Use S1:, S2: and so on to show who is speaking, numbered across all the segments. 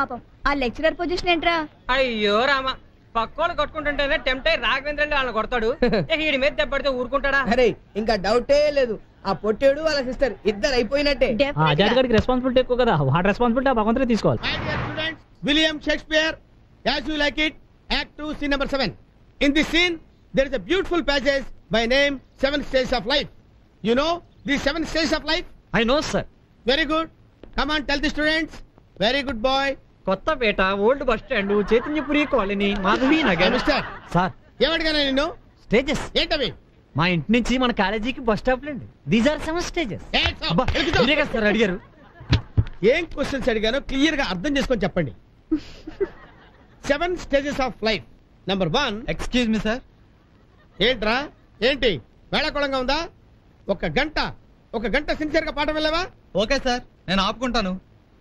S1: పాపం ఆ lecturer position ఏంట్రా?
S2: అయ్యో రామ, పక్కోళ్ళు కొట్టుకుంటుంటేనే టెంప్టై రాఘవేంద్ర వాళ్ళని కొడతాడు. వీడి మీద దెబ్బడితే ఊరుకుంటాడా?
S3: అరే ఇంకా డౌటే లేదు, ఆ పొట్టేడు వాళ్ళ సిస్టర్ ఇద్దరు అయిపోయినట్టే.
S4: ఆజాద్ గారికి రెస్పాన్సిబిలిటీ ఎక్కువ కదా, వాటి రెస్పాన్సిబిలిటీ ఆ భగవంతుడే తీసుకోవాలి.
S5: William Shakespeare, as you like it, Act 2, Scene number 7. In this scene, there is a beautiful passage by name 7 Stages of Life. You know the 7 Stages of Life?
S4: I know, sir.
S5: Very good. Come on, tell the students. Very good boy.
S4: Kothapet, old bus stand, Chaitanyapuri colony, Madhavi Nagar.
S5: Mister
S4: sir,
S5: ఏమడిగానా నిన్ను?
S4: Stages
S5: ఏంటవి?
S4: మా ఇంటి నుంచి మన కాలేజీకి bus stop లేండి. These are 7 stages. Sir అడిగారు.
S5: ఏం క్వశ్చన్స్ అడిగానో క్లియర్ గా అర్థం చేసుకొని చెప్పండి. 7 Stages of Life. Number 1.
S4: Excuse me sir.
S5: ఏంట్రా ఏంటి వేళాకోళంగా ఉందా? ఒక గంట సిన్సియర్ గా పాఠం వెళ్ళావా?
S6: ఓకే సార్, నేను ఆపుకుంటాను.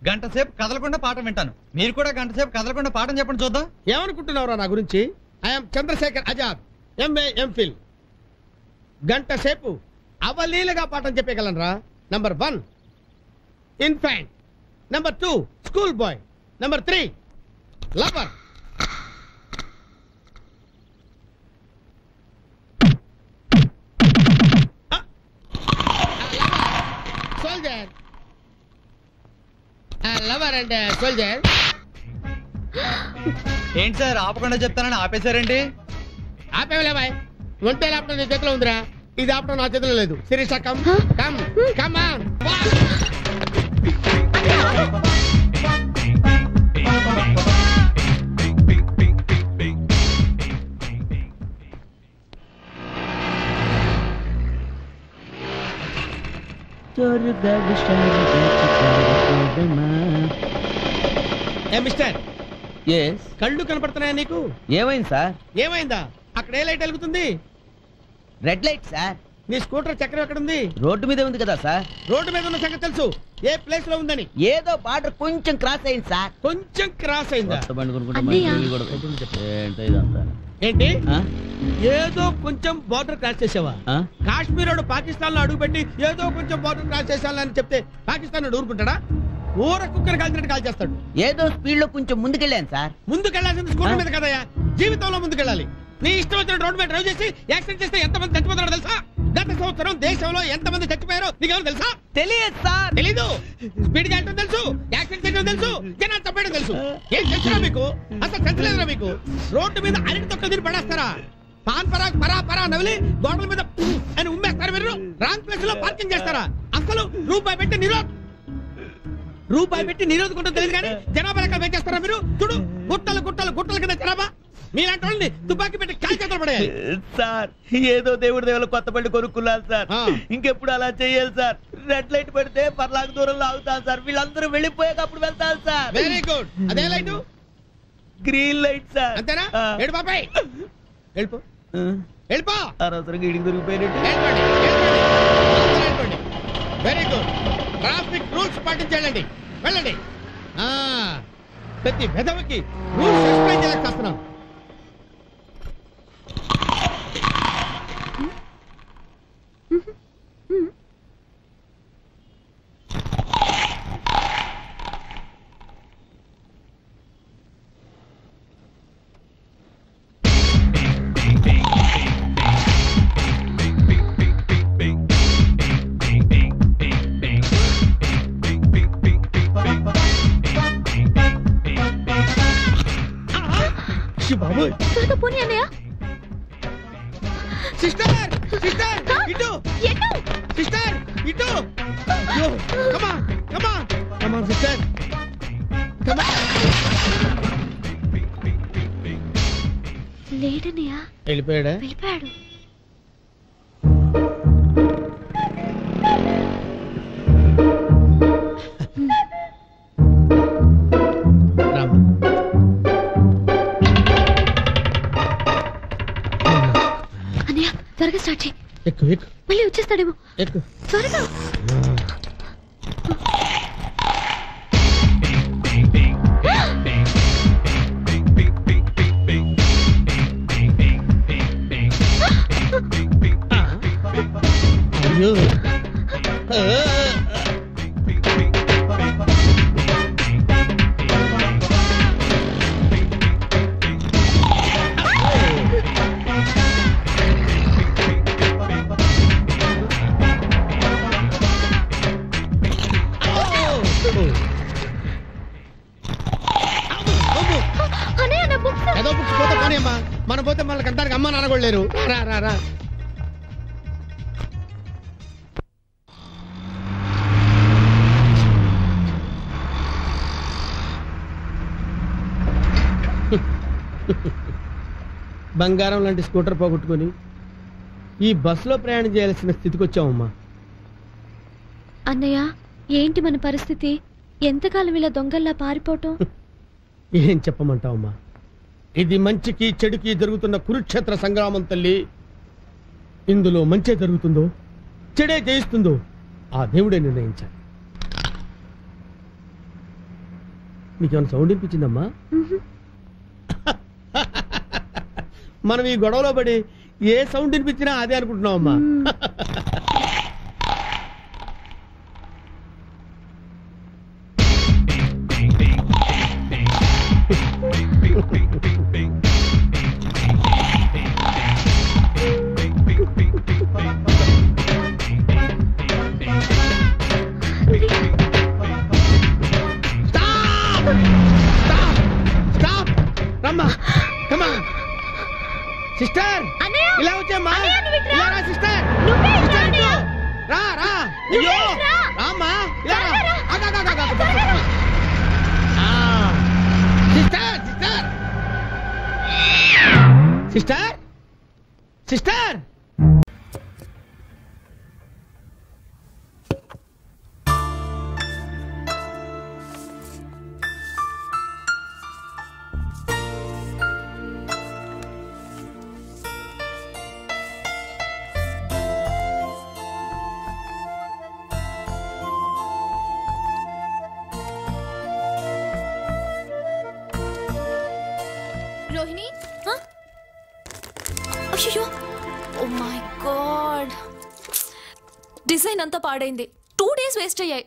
S6: గంట సేపు కదలకుండా పాఠం వింటాను. మీరు కూడా గంట సేపు కదలకుండా పాఠం చెప్పండి చూద్దాం.
S5: ఏమనుకుంటున్నావురా నా గురించి? I'm Chandrasekhar Azad, MA MPhil. గంట సేపు అవలీలగా పాఠం చెప్పగలనరా. Number 1 infant. Number 2 school boy. Number 3 lover. Soldier. Lover and soldier.
S6: ఏంటి సార్ ఆపకుండా చెప్తానని ఆపేశారేంటి?
S5: ఆపేవలేవా? ఒంటే ఆపడం నీ చేతిలో ఉందిరా, ఇది ఆపడం నా చేతిలో లేదు. Shirisha come come come on. Mister, కళ్ళు కనపడుతున్నాయా నీకు?
S3: ఏమైంది సార్?
S5: ఏమైందా? అక్కడ ఏ లైట్ వెలుగుతుంది?
S3: Red light sir.
S5: నీ స్కూటర్ చక్రం ఎక్కడ ఉంది?
S3: రోడ్డు మీద ఉంది కదా సార్.
S5: రోడ్డు మీద ఉన్న సంగతి తెలుసు, ఏ ప్లేస్ లో ఉందని?
S3: ఏదో బార్డర్ కొంచెం క్రాస్ అయింది సార్.
S5: కొంచెం క్రాస్ అయిందా? ఏంటి ఏదో కొంచెం బార్డర్ క్రాస్ చేసావా? కాశ్మీర్ పాకిస్తాన్ లో అడుగుపెట్టి ఏదో కొంచెం బార్డర్ క్రాస్ చేసాలని చెప్తే పాకిస్తాన్ ఊరుకుంటాడా? ఊర కుక్కర్ కాల్చినట్టు కాల్ చేస్తాడు.
S3: ఏదో స్పీడ్ లో కొంచెం ముందుకెళ్ళాను సార్.
S5: ముందుకెళ్లాల్సింది స్కూటర్ మీద కదయ్యా, జీవితంలో ముందుకెళ్ళాలి. నీ ఇష్టం వచ్చిన రోడ్డు మీద డ్రైవ్ చేసి యాక్సిడెంట్ చేస్తే ఎంతమంది చచ్చిపోతారో తెలుసా? గత సంవత్సరం దేశంలో ఎంతమంది చచ్చిపోయారో నీకేమో తెలుసా?
S3: తెలియదు సార్.
S5: తెలీదు. స్పీడ్ గా వెళ్ళడం తెలుసు, యాక్సిడెంట్ చేయడం తెలుసు, జనాలు చంపేయడం తెలుసు. ఏం తెలుసురా మీకు? అసలు తెలుసులేదురా మీకు? రోడ్డు మీద అరటి తొక్క తిని పడేస్తారా? పాన్ పరాగ్ పరా పరా నవిలి గోడల మీద అని ఉమ్మేస్తారా మీరు? రాంగ్ ప్లేస్ లో పార్కింగ్ చేస్తారా? అసలు రూపాయి పెట్టి నిరోధకుంటూ తెలియదు కానీ జనాభా లెక్కలు పెంచేస్తారా మీరు? చూడు, గుట్టల కింద జనాభా. మీలాంటి వాళ్ళని తుపాకీ పెట్టి కాల్ చేతులు పడేయాలి
S3: సార్. ఏదో దేవుడి దేవుళ్ళు కొత్త బండి కొనుక్కున్నారు సార్, ఇంకెప్పుడు అలా చెయ్యాలి సార్. రెడ్ లైట్ పెడితే పర్లాకు దూరంలో ఆగుతాను సార్. వీళ్ళందరూ వెళ్ళిపోయాక అప్పుడు వెళ్తాను సార్.
S5: Very good. అదే లైట్?
S3: Green light sir.
S5: అంతేనా? ఏడు బాబాయ్ వెళ్ళిపో.
S3: అనవసరంగా ఇడికి దొరికిపోయినట్టు.
S5: Very good. ట్రాఫిక్ రూల్స్ పాటించండి, వెళ్ళండి. ప్రతి వెధవకి రూల్స్ ఎక్స్ప్లెయిన్ చేస్తున్నాం. వెళ్ళిపోయాడా?
S1: వెళ్ళిపోయాడు. అన్నయ్య త్వరగా స్టార్ట్ చేయి.
S5: ఎక్కు
S1: మళ్ళీ వచ్చేస్తాడేమో.
S5: ఎక్కు
S1: త్వరగా.
S5: లోపు పోతే పోనీ అమ్మా. మనం పోతే మనకి అంటానికి అమ్మ నాన్న కూడా లేరు. రా రా రా. బంగారం లాంటి స్కూటర్ పోగొట్టుకొని ఈ బస్సులో ప్రయాణం చేయాల్సిన స్థితికి వచ్చామమ్మా.
S1: అన్నయ్య ఏంటి మన పరిస్థితి? ఎంతకాలం ఇలా దొంగల్లా పారిపోవటం?
S5: ఏం చెప్పమంటావమ్మా, ఇది మంచికి చెడుకి జరుగుతున్న కురుక్షేత్ర సంగ్రామం తల్లి. ఇందులో మంచే జరుగుతుందో చెడే జయిస్తుందో ఆ దేవుడే నిర్ణయించాలి. నీకేమైనా సౌండ్ వినిపించిందమ్మా? మనం ఈ గొడవలో పడి ఏ సౌండ్ వినిపించినా అదే అనుకుంటున్నావమ్మా. సిస్టర్ ఇలా వచ్చామ్మా. ఇలా రా సిస్టర్. రా రా. అయ్యో రామ్మా. ఇలా sister sister sister sister.
S7: Rohini, అయ్యో ఓ మై గాడ్, డిజైన్ అంతా పాడైంది. 2 days వేస్ట్ అయ్యాయి.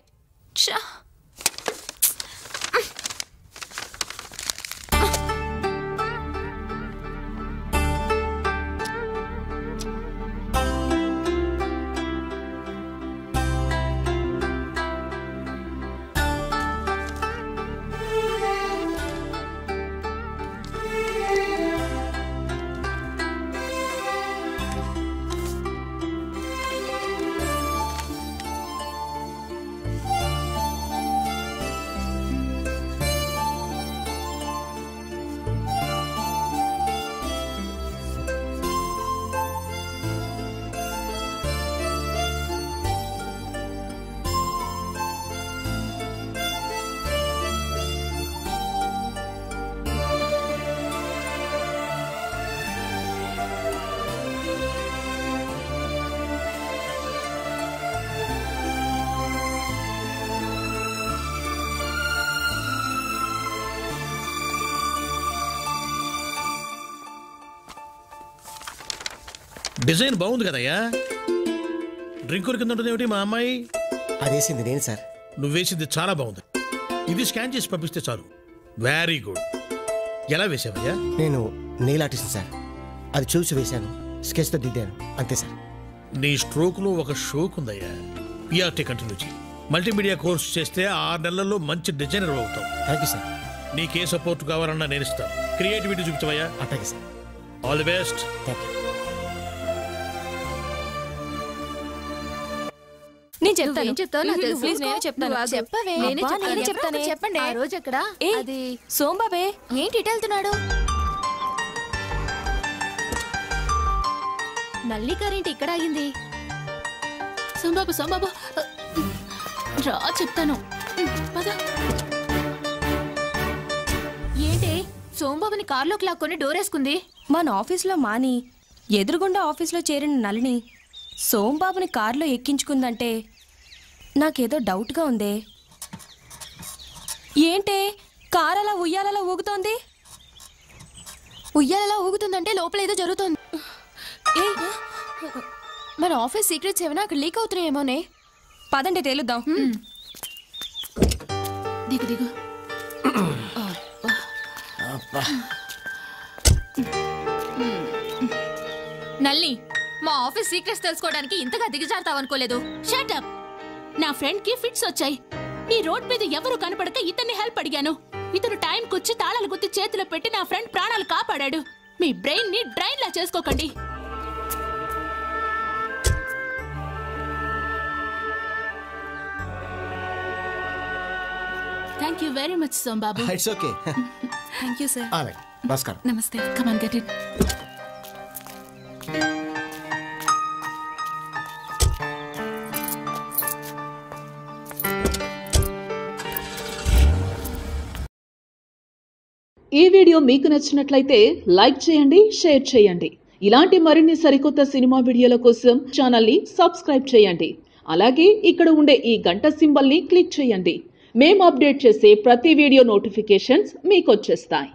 S8: డిజైన్ బాగుంది కదయ్యా. డ్రింకుల కింద ఉంటుంది ఏమిటి మా అమ్మాయి?
S9: అదేసింది నేను సార్.
S8: నువ్వేసింది చాలా బాగుంది. ఇది స్కాన్ చేసి పంపిస్తే చాలు. Very good. ఎలా వేసావయ్యా?
S9: నేను నెయిల్ ఆర్టిస్ట్ సార్. అది చూసి వేశాను, స్కెచ్తో దిద్దాను, అంతే సార్.
S8: నీ స్ట్రోక్ లో ఒక షోక్ ఉందయ్యా. పిఆర్టీ కంటిన్యూ చేయి. మల్టీమీడియా కోర్స్ చేస్తే 6 నెలల్లో మంచి డిజైనర్ అవుతావు.
S9: Thank you sir.
S8: నీకే సపోర్ట్ కావాలన్నా నేను ఇస్తాను. క్రియేటివిటీ చూపించవయ్యా.
S9: అట్లాగే sir.
S8: All the best.
S9: Thank you.
S7: నేను చెప్తాను. ఏం చెప్తావు నాకు తెలుసు. ప్లీజ్ నేనే చెప్తాను. చెప్పవే. నేనే చెప్తాను. చెప్పండి. ఆ రోజు ఎక్కడ? అది సోంబాబే. ఏంటి ఇటు వెళ్తున్నాడు? నల్లి కరెంట్ ఇక్కడ అయింది. సోంబాబు రా చెప్తాను. ఏంటి సోంబాబుని కార్లోకి లాక్కొని డోరేసుకుంది?
S10: మన ఆఫీస్లో మాని ఎదురుగుండా ఆఫీస్లో చేరిన నలిని సోంబాబుని కారులో ఎక్కించుకుందంటే నాకేదో డౌట్గా ఉందే. ఏంటే కారు అలా ఉయ్యాలలో ఊగుతోంది?
S7: ఉయ్యాలలో ఊగుతుందంటే లోపల ఏదో జరుగుతుంది. మన ఆఫీస్ సీక్రెట్స్ ఏమైనా అక్కడ లీక్ అవుతున్నాయేమోనే.
S10: పదండి తేలుద్దాం.
S7: దిగు నల్లి, మా ఆఫీస్ సీక్రెట్స్ తెలుసుకోవడానికి ఇంతగా దిగజారుతావనుకోలేదు. Shut up. నా ఫ్రెండ్ కి ఫిట్స్ వచ్చాయి. ఈ రోడ్ మీద ఎవరు కనపడక ఇతన్ని హెల్ప్ అడిగాను. ఇతను టైం కుచ్చి తాళాలు గుత్తి చేతిలో పెట్టి నా ఫ్రెండ్ ప్రాణాలు కాపాడాడు. మీ బ్రెయిన్ ని డ్రైన్ లా చేసుకోకండి. Thank you very much Sombabu.
S9: It's okay.
S7: Thank you sir.
S9: Alright, నమస్కారం.
S7: నమస్తే. Come on get it.
S11: ఈ వీడియో మీకు నచ్చినట్లయితే లైక్ చేయండి, షేర్ చేయండి. ఇలాంటి మరిన్ని సరికొత్త సినిమా వీడియోల కోసం ఛానల్ని సబ్స్క్రైబ్ చేయండి. అలాగే ఇక్కడ ఉండే ఈ గంట సింబల్ని క్లిక్ చేయండి. మేము అప్డేట్ చేసే ప్రతి వీడియో నోటిఫికేషన్స్ మీకు వచ్చేస్తాయి.